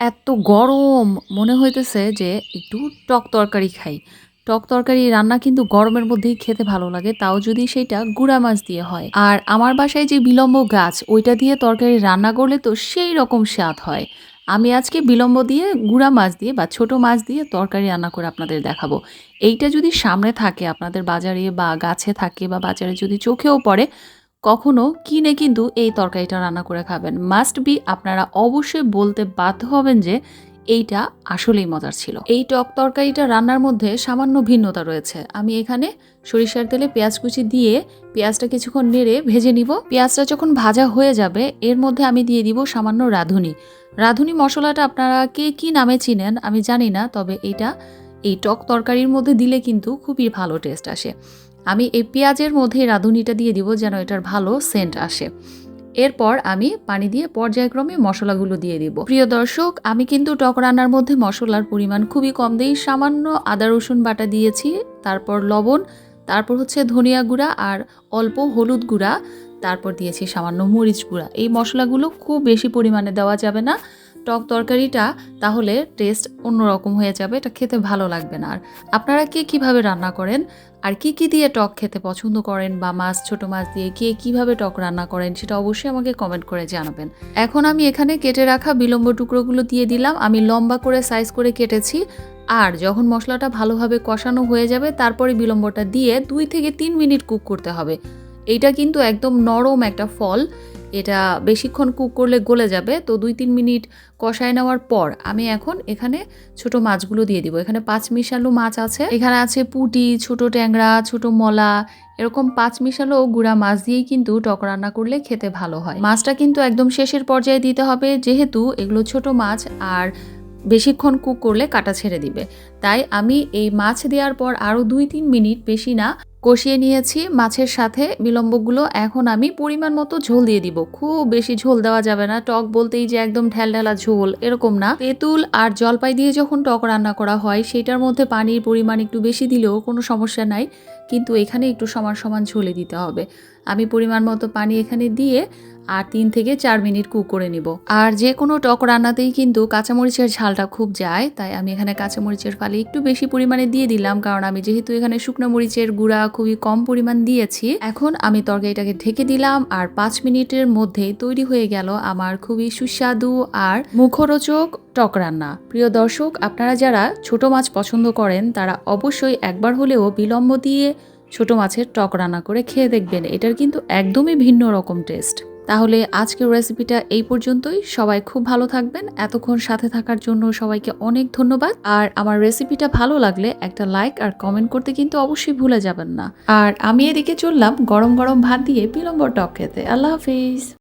এত গরম মনে হইতেছে যে একটু টক তরকারি খাই। টক তরকারি রান্না কিন্তু গরমের মধ্যেই খেতে ভালো লাগে, তাও যদি সেইটা গুড়া মাছ দিয়ে হয়। আর আমার বাসায় যে বিলম্ব গাছ, ওইটা দিয়ে তরকারি রান্না করলে তো সেই রকম স্বাদ হয়। আমি আজকে বিলম্ব দিয়ে গুড়া মাছ দিয়ে বা ছোট মাছ দিয়ে তরকারি রান্না করে আপনাদের দেখাবো। এইটা যদি সামনে থাকে আপনাদের বাজারে বা গাছে থাকে বা বাজারে যদি চোখেও পড়ে, কখনো কিনে কিন্তু এই তরকারিটা রান্না করে খাবেন। মাস্ট বি আপনারা অবশ্যই বলতে বাধ্য হবেন যে এইটা আসলেই মজার ছিল। এই টক তরকারিটা রান্নার মধ্যে সামান্য ভিন্নতা রয়েছে। আমি এখানে সরিষার তেলে পেঁয়াজ কুচি দিয়ে পেঁয়াজটা কিছুক্ষণ নেড়ে ভেজে নিব। পেঁয়াজটা যখন ভাজা হয়ে যাবে এর মধ্যে আমি দিয়ে দিব সামান্য রাঁধুনি। রাঁধুনি মশলাটা আপনারা কে কি নামে চিনেন আমি জানি না, তবে এটা এই টক তরকারির মধ্যে দিলে কিন্তু খুবই ভালো টেস্ট আসে। আমি এই পেঁয়াজের মধ্যে রাঁধুনিটা দিয়ে দিব যেন এটার ভালো সেন্ট আসে। এরপর আমি পানি দিয়ে পর্যায়ক্রমে মশলাগুলো দিয়ে দিব। প্রিয় দর্শক, আমি কিন্তু টক রান্নার মধ্যে মশলার পরিমাণ খুবই কম দিই। সামান্য আদা রসুন বাটা দিয়েছি, তারপর লবণ, তারপর হচ্ছে ধনিয়া গুঁড়া আর অল্প হলুদ গুঁড়া, তারপর দিয়েছি সামান্য মরিচ গুঁড়া। এই মশলাগুলো খুব বেশি পরিমাণে দেওয়া যাবে না, টক তরকারিটা তাহলে টেস্ট অন্যরকম হয়ে যাবে, এটা খেতে ভালো লাগবে না। আর আপনারা কে কীভাবে রান্না করেন আর কি কি দিয়ে টক খেতে পছন্দ করেন বা মাছ, ছোট মাছ দিয়ে কে কিভাবে টক রান্না করেন সেটা অবশ্যই আমাকে কমেন্ট করে জানাবেন। এখন আমি এখানে কেটে রাখা বিলম্ব টুকরোগুলো দিয়ে দিলাম। আমি লম্বা করে সাইজ করে কেটেছি। আর যখন মশলাটা ভালোভাবে কষানো হয়ে যাবে তারপরে বিলম্বটা দিয়ে 2 থেকে 3 মিনিট কুক করতে হবে। এইটা কিন্তু একদম নরম একটা ফল, এটা বেশিক্ষণ কুক করলে গলে যাবে। তো 2-3 মিনিট কষায় নেওয়ার পর আমি এখন এখানে ছোট মাছগুলো দিয়ে দিব। এখানে 5 মিশালো মাছ আছে, এখানে আছে পুঁটি, ছোট ট্যাংরা, ছোট মলা, এরকম 5 মিশালো গুঁড়া মাছ দিয়েই কিন্তু টক রান্না করলে খেতে ভালো হয়। মাছটা কিন্তু একদম শেষের পর্যায়ে দিতে হবে, যেহেতু এগুলো ছোট মাছ আর বেশিক্ষণ কুক করলে কাটা ছেড়ে দিবে। তাই আমি এই মাছ দেওয়ার পর আরও 2-3 মিনিট, বেশি না, কষিয়ে নিয়েছি মাছের সাথে বিলম্বগুলো। এখন আমি পরিমাণ মতো ঝোল দিয়ে দিব। খুব বেশি ঝোল দেওয়া যাবে না, টক বলতেই যে একদম ঢেলঢেলা ঝোল এরকম না। তেঁতুল আর জলপাই দিয়ে যখন টক রান্না করা হয় সেটার মধ্যে পানির পরিমাণ একটু বেশি দিলেও কোনো সমস্যা নাই, কিন্তু এখানে একটু সমান সমান ঝোলে দিতে হবে। আমি পরিমাণ মতো পানি এখানে দিয়ে আর 3 থেকে 4 মিনিট কুক করে নিব। আর যে কোনো টক রান্নাতেই কিন্তু কাঁচামরিচের ঝালটা খুব যায়, তাই আমি এখানে কাঁচামরিচের ফালি একটু বেশি পরিমাণে দিয়ে দিলাম, কারণ আমি যেহেতু এখানে শুকনো মরিচের গুঁড়া খুবই কম পরিমাণ দিয়েছি। এখন আমি তরকারিটাকে ঢেকে দিলাম আর 5 মিনিটের মধ্যেই তৈরি হয়ে গেল আমার খুবই সুস্বাদু আর মুখরোচক টক রান্না। প্রিয় দর্শক, আপনারা যারা ছোট মাছ পছন্দ করেন তারা অবশ্যই একবার হলেও বিলম্ব দিয়ে ছোট মাছের টক রান্না করে খেয়ে দেখবেন, এটার কিন্তু একদমই ভিন্ন রকম টেস্ট। তাহলে আজকের রেসিপিটা এই পর্যন্তই। সবাই খুব ভালো থাকবেন। এতক্ষণ সাথে থাকার জন্য সবাইকে অনেক ধন্যবাদ। আর আমার রেসিপিটা ভালো লাগলে একটা লাইক আর কমেন্ট করতে কিন্তু অবশ্যই ভুলে যাবেন না। আর আমি এদিকে চললাম গরম গরম ভাত দিয়ে বিলম্ব টক খেতে। আল্লাহ হাফিজ।